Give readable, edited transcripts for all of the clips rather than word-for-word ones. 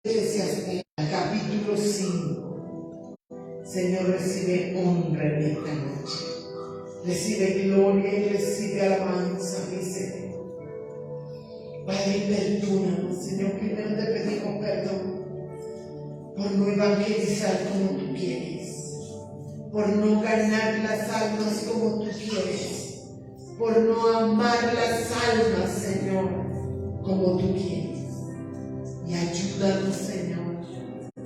Eclesiastés, capítulo 5. Señor, recibe honra en esta noche. Recibe gloria y recibe alabanza, mi Señor. Padre, perdónanos, Señor. Primero te pedimos perdón por no evangelizar como tú quieres, por no ganar las almas como tú quieres, por no amar las almas, Señor, como tú quieres. Y ayúdanos, Señor,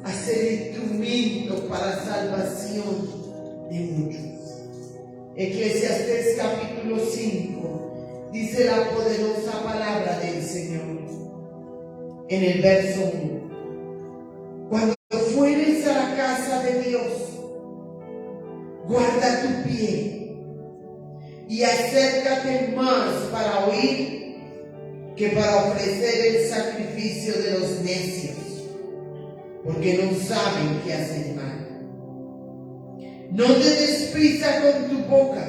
a ser instrumento para salvación de muchos. Eclesiastés capítulo 5 dice la poderosa palabra del Señor en el verso 1. Cuando fueres a la casa de Dios, guarda tu pie y acércate más para oír que para ofrecer el sacrificio de los necios, porque no saben qué hacen mal. No te des prisa con tu boca,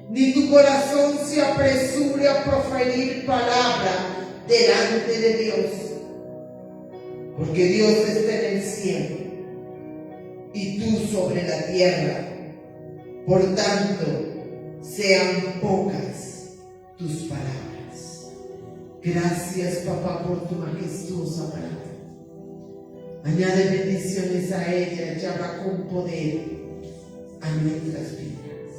ni tu corazón se apresure a proferir palabra delante de Dios, porque Dios está en el cielo y tú sobre la tierra. Por tanto, sean pocas tus palabras. Gracias, papá, por tu majestuosa palabra. Añade bendiciones a ella, llama con poder a nuestras vidas.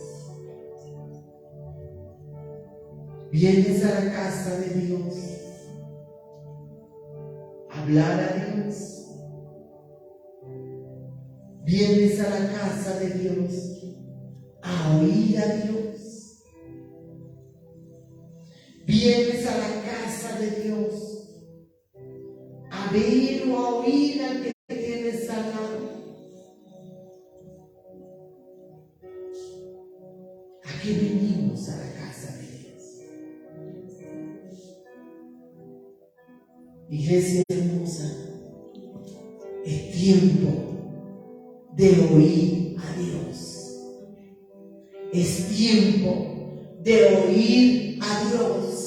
Vienes a la casa de Dios a hablar a Dios. Vienes a la casa de Dios a oír a Dios. Vienes a la casa de Dios a ver o a oír al que tienes al lado. ¿A qué venimos a la casa de Dios? Iglesia hermosa, es tiempo de oír a Dios. Es tiempo de oír a Dios.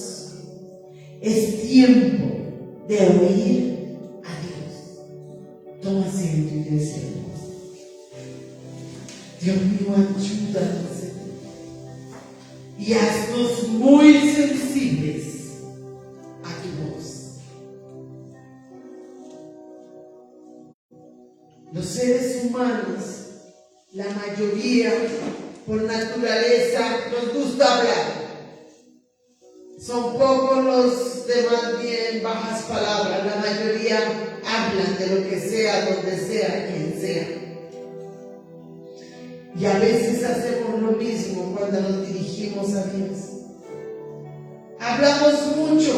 Es tiempo de oír a Dios. Toma asiento, iglesia. Dios mío, ayúdanos, Señor, y haznos muy sensibles a tu voz. Los seres humanos, la mayoría, por naturaleza, nos gusta hablar. Son pocos los de más bien bajas palabras. La mayoría hablan de lo que sea, donde sea, quien sea. Y a veces hacemos lo mismo cuando nos dirigimos a Dios. Hablamos mucho,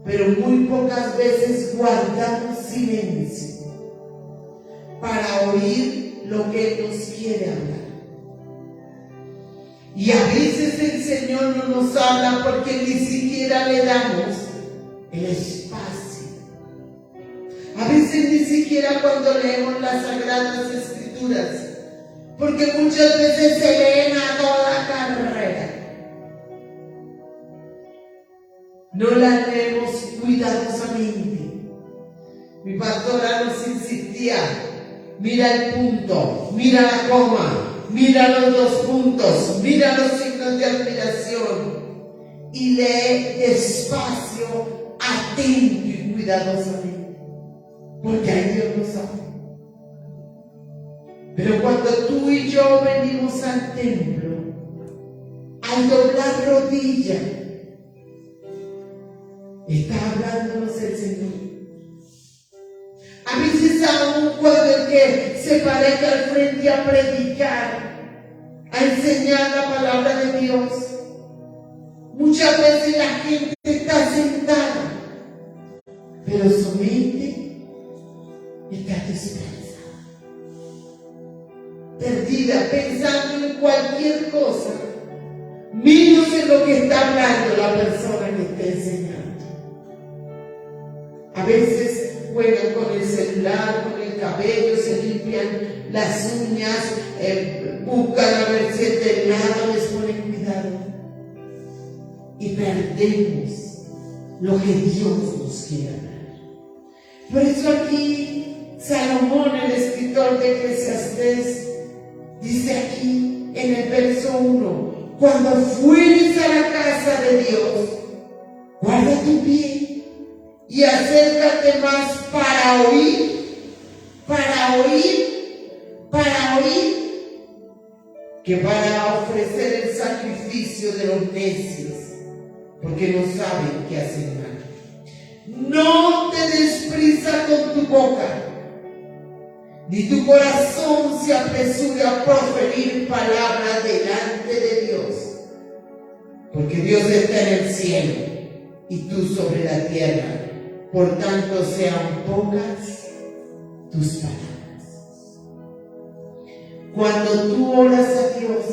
pero muy pocas veces guardamos silencio para oír lo que Él nos quiere hablar. Y a veces el Señor no nos habla porque ni siquiera le damos el espacio. A veces ni siquiera cuando leemos las Sagradas Escrituras, porque muchas veces se leen a toda carrera. No las leemos cuidadosamente. Mi pastora nos insistía: mira el punto, mira la coma, mira los dos puntos, mira los signos de admiración y lee despacio, atento y cuidadosamente, porque ahí Dios nos sabe. Pero cuando tú y yo venimos al templo, al doblar rodilla, está hablándonos el Señor. A veces aún cuando el que se parezca al frente a predicar, a enseñar la palabra de Dios, muchas veces la gente está sentada, pero su mente está dispersada, perdida, pensando en cualquier cosa, menos en lo que está hablando la persona que está enseñando. A veces juegan con el celular, con el cabello, se limpian las uñas, buscan a ver si el teclado les pone cuidado. Y perdemos lo que Dios nos nos quiere hablar. Por eso aquí Salomón, el escritor de Eclesiastés, dice aquí en el verso 1: cuando fueres a la casa de Dios, guarda tu pie y acércate más para oír, que para ofrecer el sacrificio de los necios, porque no saben qué hacen mal. No te des prisa con tu boca, ni tu corazón se apresure a proferir palabras delante de Dios, porque Dios está en el cielo y tú sobre la tierra, por tanto sean pocas tus palabras. Cuando tú oras a Dios,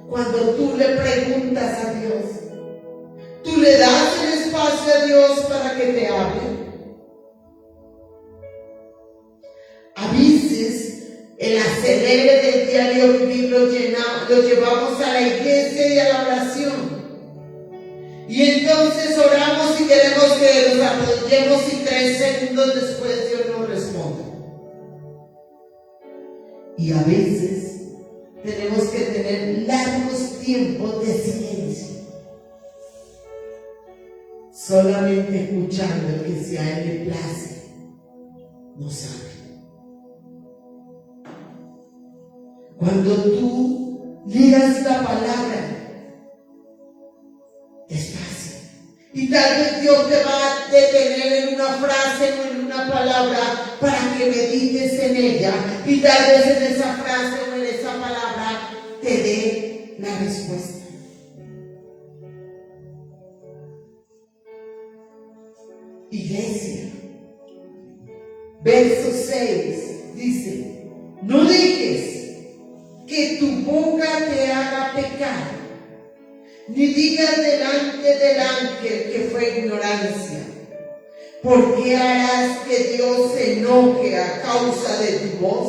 cuando tú le preguntas a Dios, tú le das el espacio a Dios para que te hable. A veces el acelere del diario vivir lo llevamos a la iglesia y a la oración. Y entonces oramos y queremos que nos arrodillemos y 3 segundos después Dios nos responde. Y a veces tenemos que tener largos tiempos de silencio, solamente escuchando que si a Él le place, nos hable. Cuando tú leas la palabra, despacio, y tal vez Dios te va a detener en una frase o en una palabra para que medites en ella, y tal vez en esa frase o en esa palabra te dé la respuesta. Iglesia, verso 6 dice: no dejes que tu boca te haga pecar, ni digas delante del ángel que fue ignorancia, porque harás que Dios se enoje a causa de tu voz.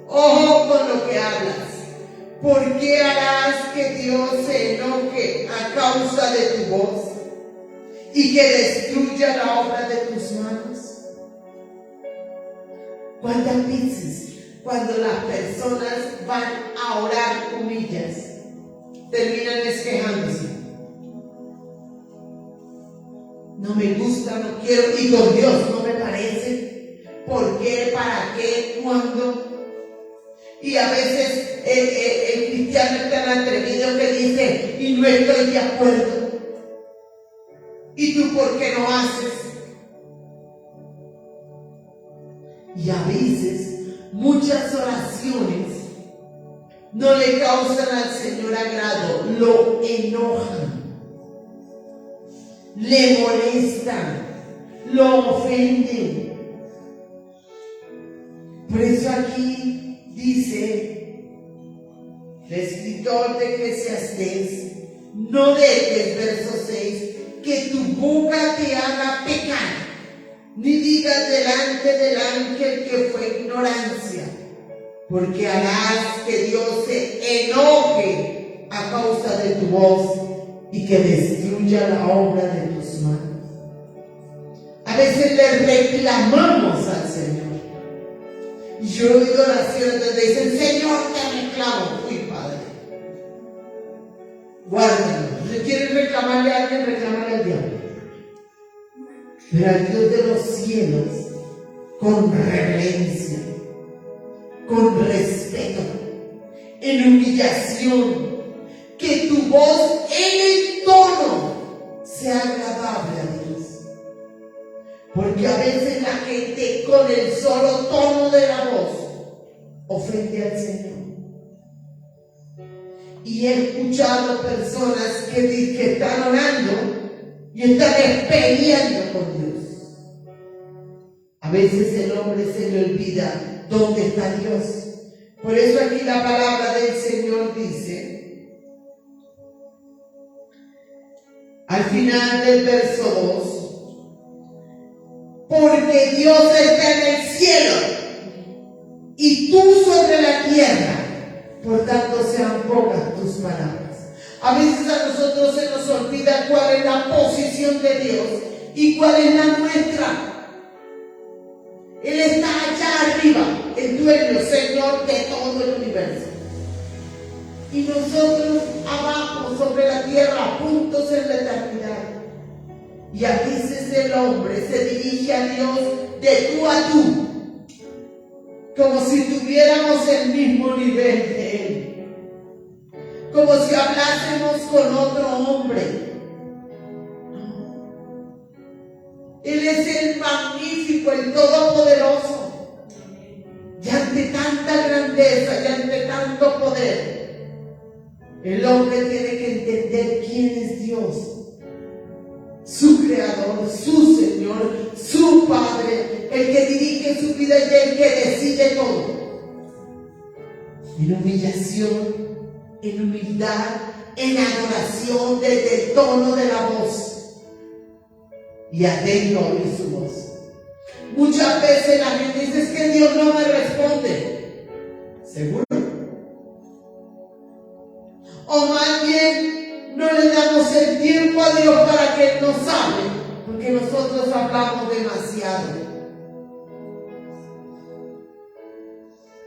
Ojo con lo que hablas. ¿Por qué harás que Dios se enoje a causa de tu voz y que destruya la obra de tus manos? ¿Cuántas veces cuando las personas van a orar con ellas terminan quejándose? No me gusta, no quiero, y con Dios no me parece. ¿Por qué? ¿Para qué? ¿Cuándo? Y a veces el cristiano es tan atrevido que dice: y no estoy de acuerdo. ¿Y tú por qué no haces? Y a veces muchas oraciones no le causan al Señor agrado, lo enojan, le molestan, lo ofenden. Por eso aquí dice el escritor de Eclesiastés: no dejes, verso 6, que tu boca te haga pecar, ni digas delante del ángel que fue ignorancia, porque harás que Dios se enoje a causa de tu voz y que destruya la obra de tus manos. A veces le reclamamos al Señor. Y yo he oído oraciones donde dicen: Señor, te reclamo. Uy, Padre, guárdalo. Si quieres reclamarle a alguien, reclamarle al diablo. Pero al Dios de los cielos, con reverencia, con respeto, en humillación, que tu voz en el tono sea agradable a Dios. Porque a veces la gente con el solo tono de la voz ofende al Señor. Y he escuchado personas que están orando y están peleando con Dios. A veces el hombre se le olvida dónde está Dios. Por eso aquí la palabra del Señor dice, al final del verso 2, porque Dios está en el cielo y tú sobre la tierra, por tanto sean pocas tus palabras. A veces a nosotros se nos olvida cuál es la posición de Dios ¿Y cuál es la nuestra? Él está allá arriba, el dueño, Señor de todo el universo. Y nosotros abajo, sobre la tierra, juntos en la eternidad. Y a veces el hombre se dirige a Dios de tú a tú, como si tuviéramos el mismo nivel de Él, como si hablásemos con otro hombre. Él es el magnífico, el todopoderoso. Y ante tanta grandeza y ante tanto poder, el hombre tiene que entender quién es Dios, su creador, su Señor, su Padre, el que dirige su vida y el que decide todo. En humillación, en humildad, en adoración, desde el tono de la voz y atento a oír su voz. Muchas veces la gente dice: es que Dios no me responde. ¿Seguro? O más bien no le damos el tiempo a Dios para que Él nos hable, porque nosotros hablamos demasiado.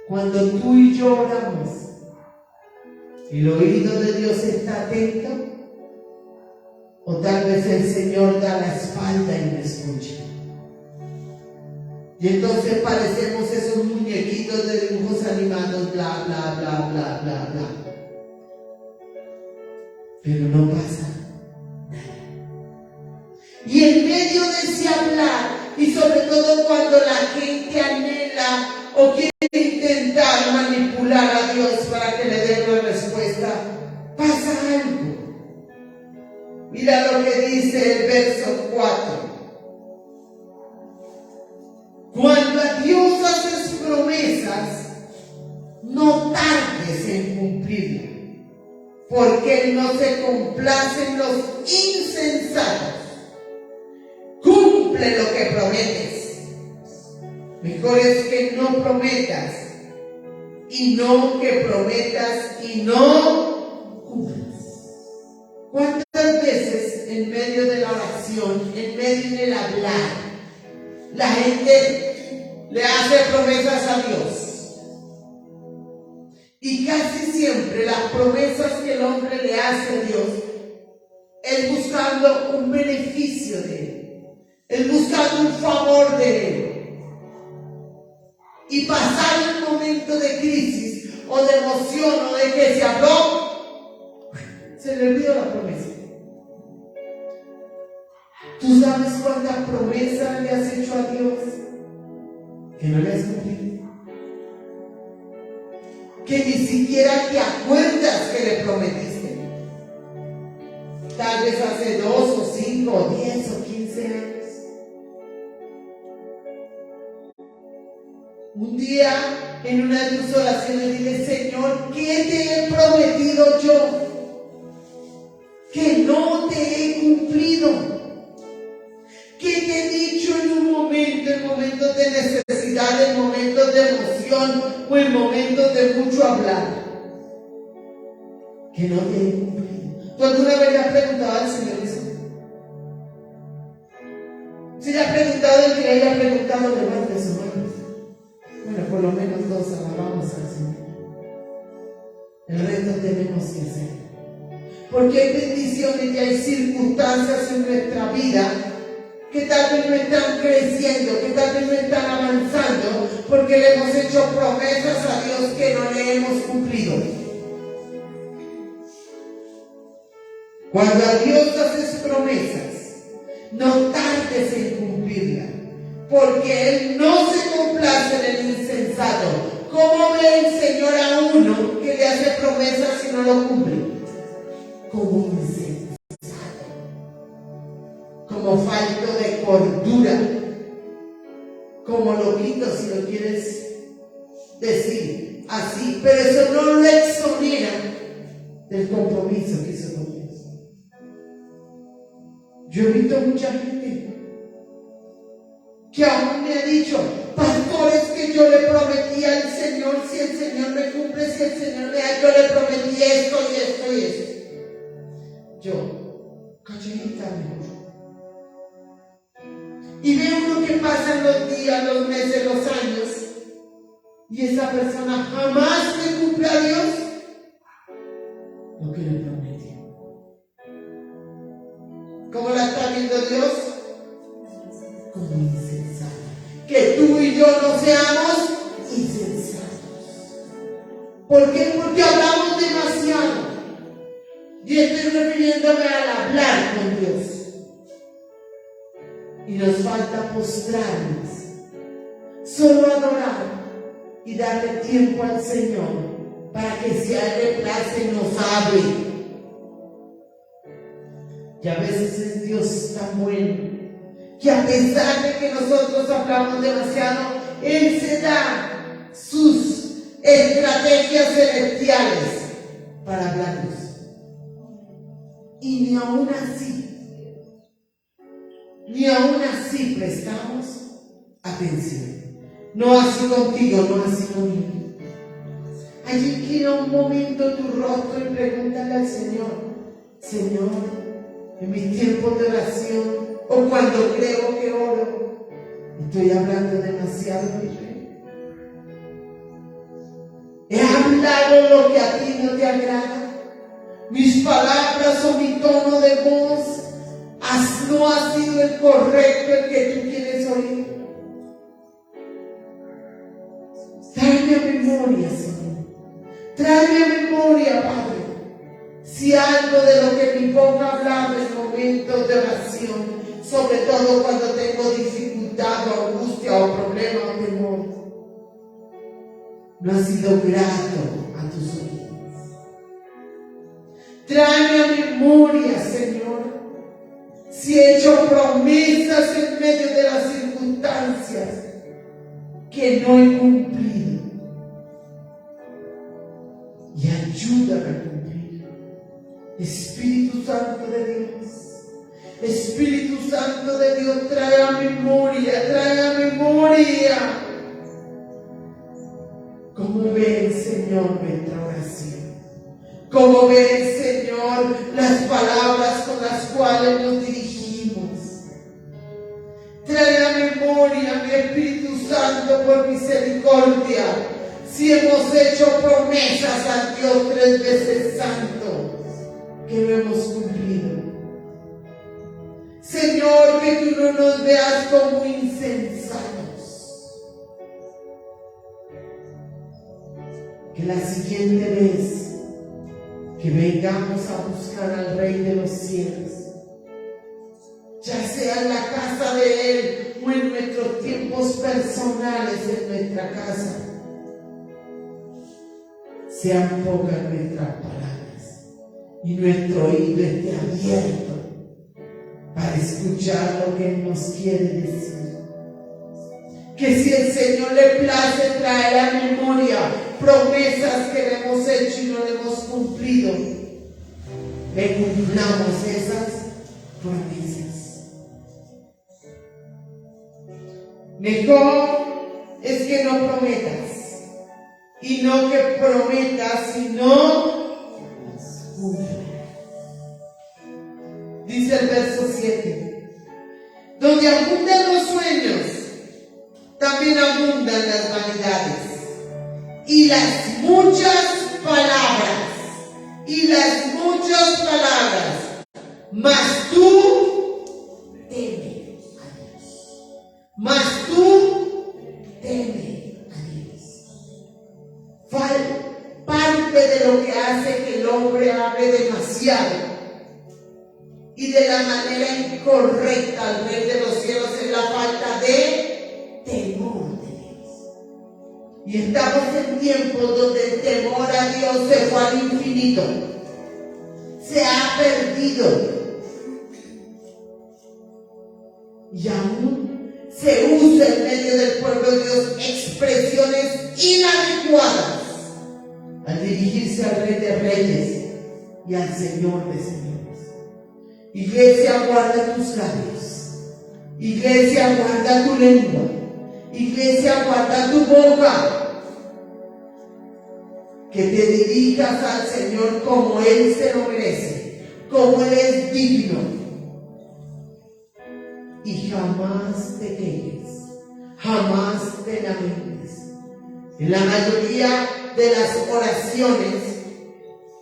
Cuando tú y yo oramos, ¿el oído de Dios está atento? O tal vez el Señor da la espalda y me escucha. Y entonces parecemos esos muñequitos de dibujos animados, bla, bla, bla, bla, bla, bla. Pero no pasa nada. Y en medio de ese hablar, y sobre todo cuando la gente anhela o quiere intentar manipular a Dios para que le dé una respuesta, pasa algo. Mira lo que dice el verso 4. Cuando a Dios haces promesas, no tardes en cumplirlas, porque Él no se complace en los insensatos. Cumple lo que prometes. Mejor es que no prometas y no que prometas y no cumplas. ¿Cuántas veces en medio de la oración, en medio del hablar, la gente le hace promesas a Dios? Y casi siempre las promesas que el hombre le hace a Dios es buscando un beneficio de Él, es buscando un favor de Él. Y pasar un momento de crisis o de emoción o de que se habló, se le olvidó la promesa. ¿Tú sabes cuántas promesas le has hecho a Dios que no le has cumplido? Que ni siquiera te acuerdas que le prometiste. Tal vez hace 2 o 5 o 10 o 15 años. Un día en una de tus oraciones dile: Señor, ¿qué te he prometido yo que no te he cumplido? ¿Qué te he dicho en momentos de necesidad, en momentos de emoción o en momentos de mucho hablar, que no te he cumplido? ¿Tú alguna vez le has preguntado al Señor eso? Si le has preguntado el que le haya preguntado, levante su mano. Bueno, por lo menos 2 alabamos al Señor. El resto tenemos que hacer. Porque hay bendiciones y hay circunstancias en nuestra vida que tal vez no están creciendo, que tal vez no están avanzando, porque le hemos hecho promesas a Dios que no le hemos cumplido. Cuando a Dios haces promesas, no tardes en cumplirlas, porque Él no se complace en el insensato. ¿Cómo ve el Señor a uno que le hace promesas y no lo cumple? Como insensato, como falto de cordura, como loquito, si lo quieres decir así, pero eso no lo exonera del compromiso que hizo con Dios. Yo he visto mucha gente que aún me ha dicho: pastores, que yo le prometí al Señor, si el Señor me cumple, si el Señor me da, yo le prometí esto y esto y esto. Yo, calladita, mi amor. días, los meses, los años, y esa persona jamás le cumple a Dios lo que le prometió. ¿Cómo la está viendo Dios? Como insensata. Que tú y yo no seamos insensatos. ¿Por qué? Porque hablamos demasiado. Y estoy refiriéndome al hablar con Dios. Y nos falta postrarnos, solo adorar y darle tiempo al Señor para que si a Él le place nos hable. Y a veces es Dios tan bueno que a pesar de que nosotros hablamos demasiado, Él se da sus estrategias celestiales para hablarnos. Y ni aún así prestamos atención. No así contigo, no así conmigo. Allí gira un momento tu rostro y pregúntale al Señor: Señor, en mis tiempos de oración o cuando creo que oro, estoy hablando demasiado, mi rey. He hablado lo que a ti no te agrada. Mis palabras o mi tono de voz no ha sido el correcto, el que tú quieres oír. Tráeme a memoria, Señor. Tráeme a memoria, Padre, si algo de lo que mi boca ha hablado en momentos de oración, sobre todo cuando tengo dificultad o angustia o problema o temor, no ha sido grato a tus oídos. Tráeme a memoria, Señor, si he hecho promesas en medio de las circunstancias que no he cumplido. Y ayúdame a cumplir. Espíritu Santo de Dios, Espíritu Santo de Dios, trae a memoria. ¿Cómo ve el Señor nuestra oración? ¿Cómo ve el Señor las palabras con las cuales nos dirigimos? Trae a memoria, mi Espíritu Santo, por misericordia, si hemos hecho promesas a Dios 3 veces santo que no hemos cumplido. Señor, que tú no nos veas como insensatos. Que la siguiente vez que vengamos a buscar al Rey de los cielos, ya sea en la casa de Él o en nuestros tiempos personales en nuestra casa, sean pocas nuestras palabras y nuestro oído esté abierto para escuchar lo que Él nos quiere decir. Que si el Señor le place traer a memoria promesas que le hemos hecho y no le hemos cumplido, le cumplamos esas promesas. Mejor es que no prometas, y no que prometas, sino cumple. Dice el verso 7: donde abundan los sueños, también abundan las vanidades, y las muchas palabras, mas tú teme a Dios, mas tú teme a Dios. Parte de lo que hace que el hombre hable demasiado y de la manera incorrecta al Rey de los cielos es la falta de temor de Dios. Y estamos en tiempos donde el temor a Dios se fue al infinito, se ha perdido. Y aún se usa en medio del pueblo de Dios expresiones inadecuadas al dirigirse al Rey de Reyes y al Señor de Señores. Iglesia, guarda tus labios. Iglesia, guarda tu lengua. Iglesia, guarda tu boca. Que te dirijas al Señor como Él se lo merece, como Él es digno. Y jamás te quejes, jamás te lamentes. En la mayoría de las oraciones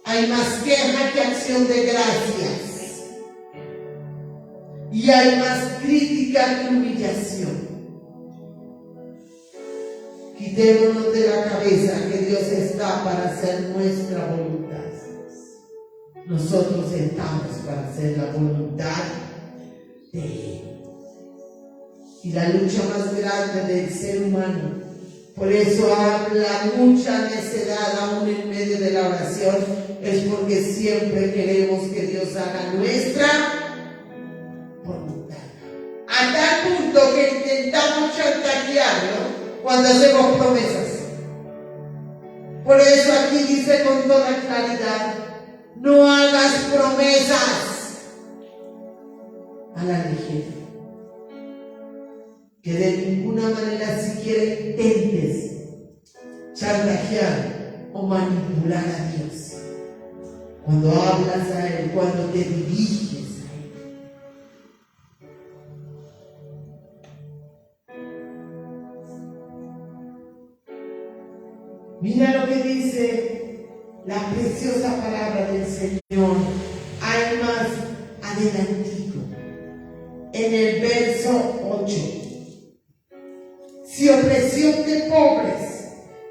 hay más queja que acción de gracias. Y hay más crítica que humillación. Quitémonos de la cabeza que Dios está para hacer nuestra voluntad. Nosotros estamos para hacer la voluntad de Él. Y la lucha más grande del ser humano, por eso habla mucha necedad aún en medio de la oración, es porque siempre queremos que Dios haga nuestra voluntad. A tal punto que intentamos chantajearlo cuando hacemos promesas. Por eso aquí dice con toda claridad: no hagas promesas a la ligera, que de ninguna manera siquiera intentes chantajear o manipular a Dios cuando hablas a Él, cuando te diriges a Él. Mira lo que dice la preciosa palabra del Señor. Hay más adelantito, en el verso 8. Si opresión de pobres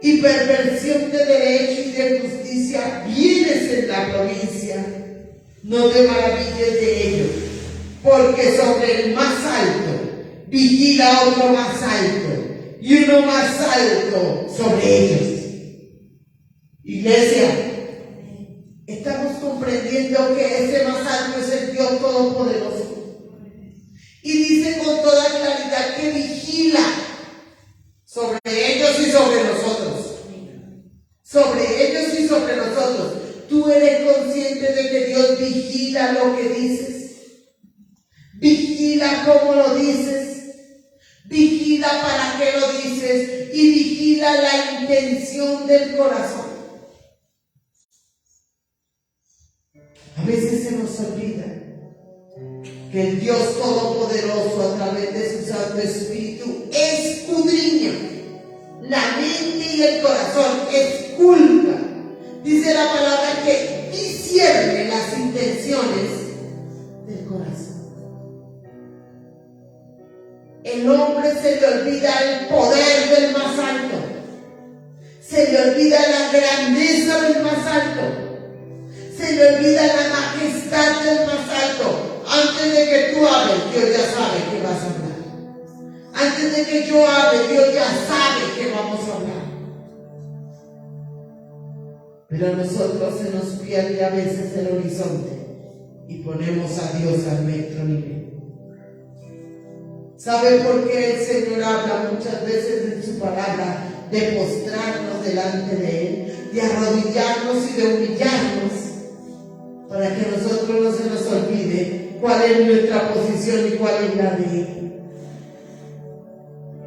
y perversión de derecho y de justicia vienes en la provincia, no te maravilles de ello, porque sobre el más alto vigila otro más alto, y uno más alto sobre ellos. Iglesia, estamos comprendiendo que ese más alto es el Dios Todopoderoso. Y dice con toda claridad que vigila sobre ellos y sobre nosotros. Sobre ellos y sobre nosotros. ¿Tú eres consciente de que Dios vigila lo que dices? Vigila cómo lo dices. Vigila para qué lo dices. Y vigila la intención del corazón. A veces se nos olvida que el Dios Todopoderoso, a través de su Santo Espíritu, escudriña la mente y el corazón, esculca. Dice la palabra que discierne las intenciones del corazón. El hombre se le olvida el poder del más alto, se le olvida la grandeza del más alto, se le olvida la majestad del más alto. Antes de que tú hables, Dios ya sabe que vas a hablar. Antes de que yo hable, Dios ya sabe que vamos a hablar. Pero a nosotros se nos pierde a veces el horizonte y ponemos a Dios al nuestro nivel. ¿Sabe por qué el Señor habla muchas veces en su palabra de postrarnos delante de Él, de arrodillarnos y de humillarnos? Para que nosotros no se nos olvide cuál es nuestra posición y cuál es la de Él.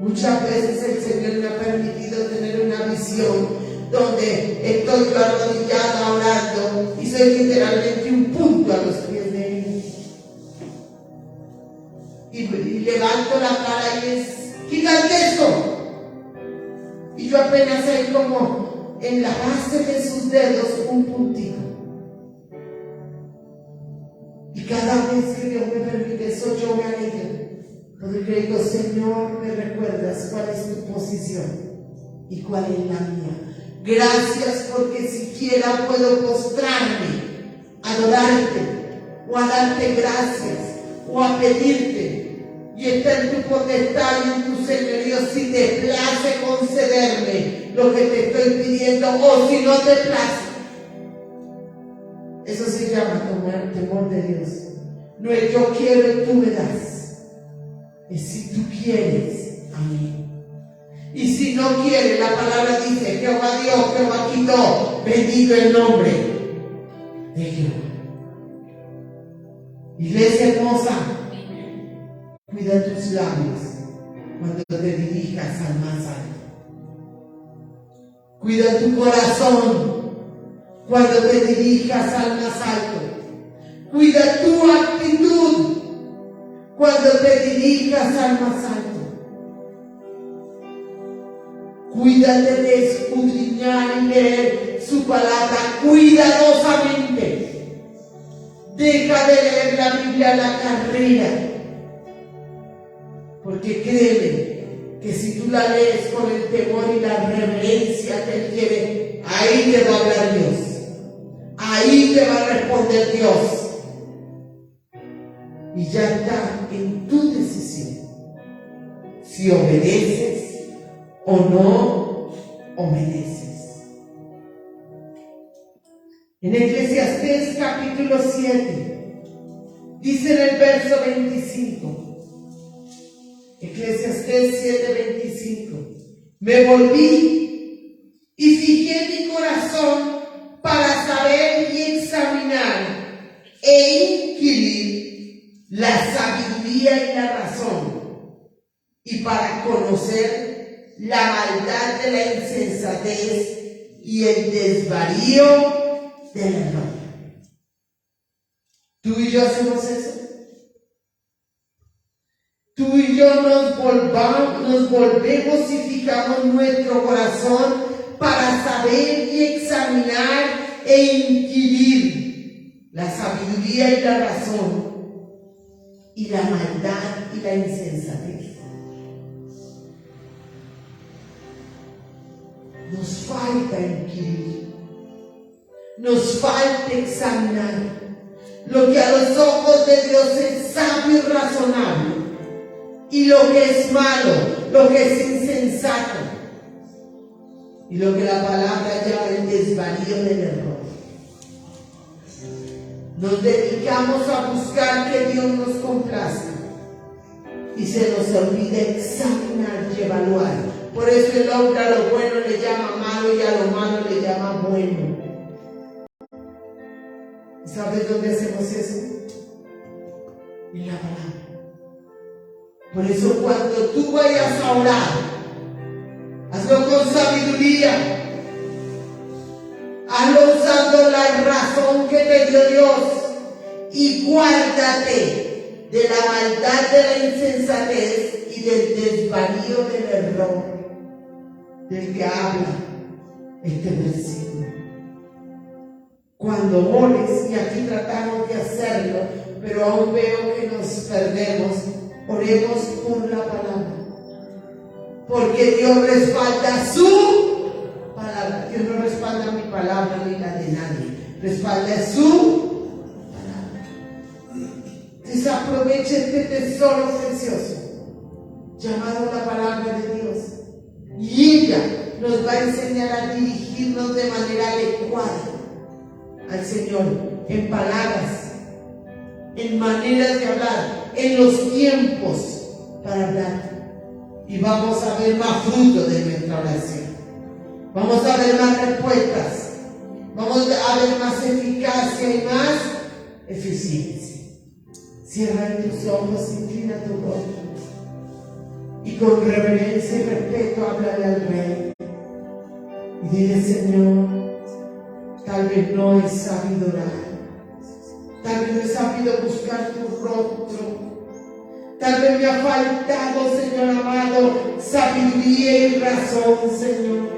Muchas veces el Señor me ha permitido tener una visión donde estoy yo arrodillada orando y soy literalmente un punto a los pies de Él. Y levanto la cara y es gigantesco. Y yo apenas hay como en la base de sus dedos un puntito. Y cada vez que Dios me permite eso, yo me alegro. Porque digo: Señor, me recuerdas cuál es tu posición y cuál es la mía. Gracias porque siquiera puedo postrarme, adorarte, o a darte gracias, o a pedirte. Y está en tu potestad y en tu señorío si te place concederme lo que te estoy pidiendo, o si no te place. Eso se llama temor de Dios. No es yo quiero y tú me das. Es si tú quieres, amén. Y si no quieres, la palabra dice: Jehová dio, Jehová quitó, bendito el nombre de Jehová. Iglesia hermosa, cuida tus labios cuando te dirijas al más alto. Cuida tu corazón cuando te dirijas al más alto. Cuida tu actitud cuando te dirijas al más alto. Cuídate de escudriñar y leer su palabra cuidadosamente. Deja de leer la Biblia a la carrera. Porque créeme que si tú la lees con el temor y la reverencia que Él quiere, ahí te va a hablar Dios. Ahí te va a responder Dios. Y ya está en tu decisión si obedeces o no obedeces. En Eclesiastés capítulo 7 dice en el verso 25, Eclesiastés 7:25, me volví y fijé mi corazón para saber y examinar e inquirir la sabiduría y la razón, y para conocer la maldad de la insensatez y el desvarío del error. ¿Tú y yo hacemos eso? Tú y yo nos volvemos y fijamos nuestro corazón para saber y examinar e inquirir la sabiduría y la razón y la maldad y la insensatez. Nos falta inquirir, nos falta examinar lo que a los ojos de Dios es sabio y razonable, y lo que es malo, lo que es insensato, y lo que la palabra llama el desvarío del error. Nos dedicamos a buscar que Dios nos complazca y se nos olvida examinar y evaluar. Por eso el hombre a lo bueno le llama malo y a lo malo le llama bueno. ¿Sabes dónde hacemos eso? En la palabra. Por eso cuando tú vayas a orar, hazlo con sabiduría. Hazlo usando la razón que te dio Dios y guárdate de la maldad de la insensatez y del desvarío del error del que habla este versículo. Cuando ores, y aquí tratamos de hacerlo, pero aún veo que nos perdemos, oremos por la palabra. Porque Dios respalda su palabra. Dios no respalda mi palabra ni la de nadie. Respalda su palabra. Desaproveche este tesoro precioso llamado la palabra de Dios. Y ella nos va a enseñar a dirigirnos de manera adecuada al Señor, en palabras, en maneras de hablar, en los tiempos para hablar. Y vamos a ver más fruto de nuestra oración. Vamos a ver más respuestas. Vamos a ver más eficacia y más eficiencia. Cierra tus ojos, inclina tu rostro. Y con reverencia y respeto háblale al Rey. Y dile, Señor, tal vez no he sabido orar. Tal vez no he sabido buscar tu rostro. Tal vez me ha faltado, Señor amado, sabiduría y razón, Señor.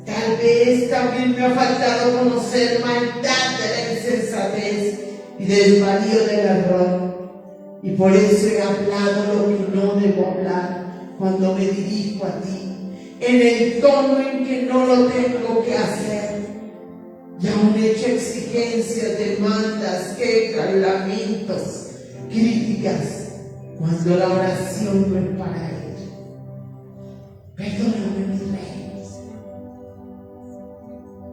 Tal vez también me ha faltado conocer maldad de la insensatez y del desvarío del error. Y por eso he hablado lo que no debo hablar cuando me dirijo a ti, en el tono en que no lo tengo que hacer. Y aún he hecho exigencias, demandas, quejas, lamentos, críticas, cuando la oración no es para Él. Perdóname, mi Rey.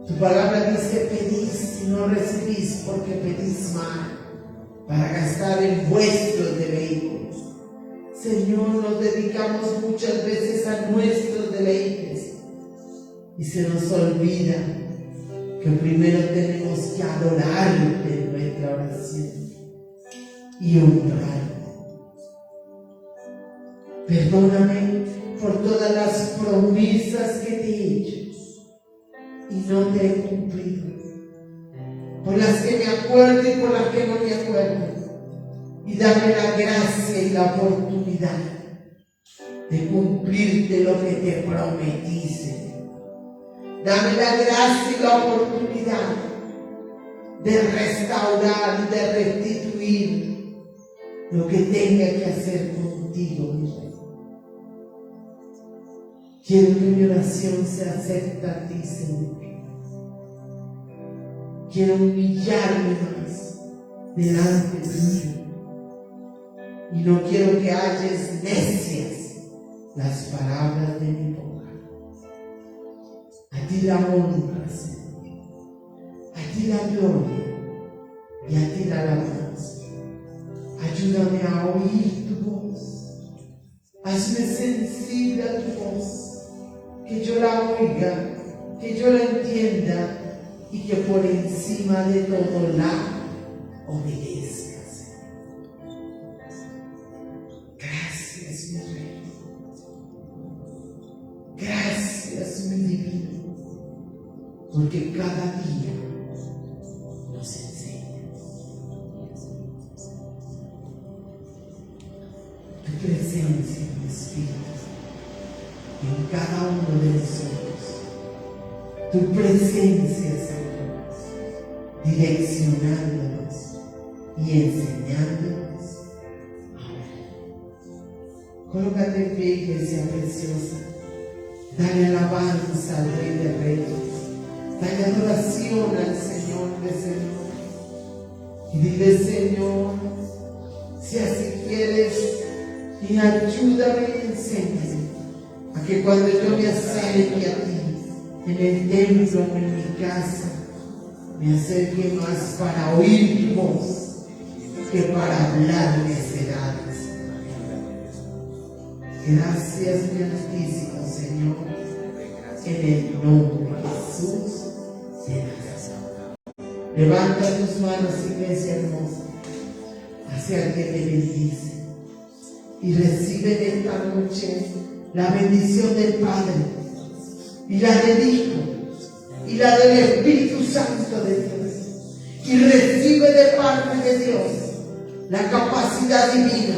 Tu palabra dice: pedís y no recibís porque pedís mal, para gastar en vuestros deleites. Señor, nos dedicamos muchas veces a nuestros deleites y se nos olvida que primero tenemos que adorarte en nuestra oración y honrarte. Perdóname por todas las promesas que te he hecho y no te he cumplido, por las que me acuerdo y por las que no me acuerdo, y dame la gracia y la oportunidad de cumplirte lo que te prometí, Señor. Dame la gracia y la oportunidad de restaurar y de restituir lo que tenga que hacer contigo, mi Rey. Quiero que mi oración se acepte a ti, Señor. Quiero humillarme más delante tuyo. Y no quiero que halles necias las palabras de mi boca. A ti la honra, Señor. A ti la gloria y a ti la alabanza. Ayúdame a oír tu voz. Hazme sensible a tu voz. Que yo la oiga, que yo la entienda y que por encima de todo la obedezca, Señor. Gracias, mi Rey. Gracias, mi divino, porque cada día nos enseña. Tu presencia, mi Espíritu, en cada uno de nosotros. Tu presencia, Señor, direccionándonos y enseñándonos ahora. Colócate en pie, iglesia preciosa. Dale alabanza al Rey de Reyes. Dale adoración al Señor de Señor. Y dile, Señor, si así quieres, y ayúdame y enséñame a que cuando yo me acerque a ti, en el templo o en mi casa, me acerque más para oír tu voz que para hablar necedades. Gracias, mi altísimo Señor, en el nombre de Jesús de Nazaret. Levanta tus manos, iglesia hermosa, hacia el que te bendice y recibe en esta noche la bendición del Padre y la del Hijo y la del Espíritu Santo de Dios, y recibe de parte de Dios la capacidad divina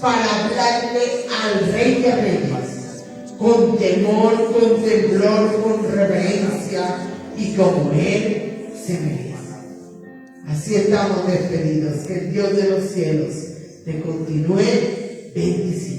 para hablarle al Rey de Reyes con temor, con temblor, con reverencia y como Él se merece. Así estamos despedidos. Que el Dios de los cielos te continúe bendiciendo.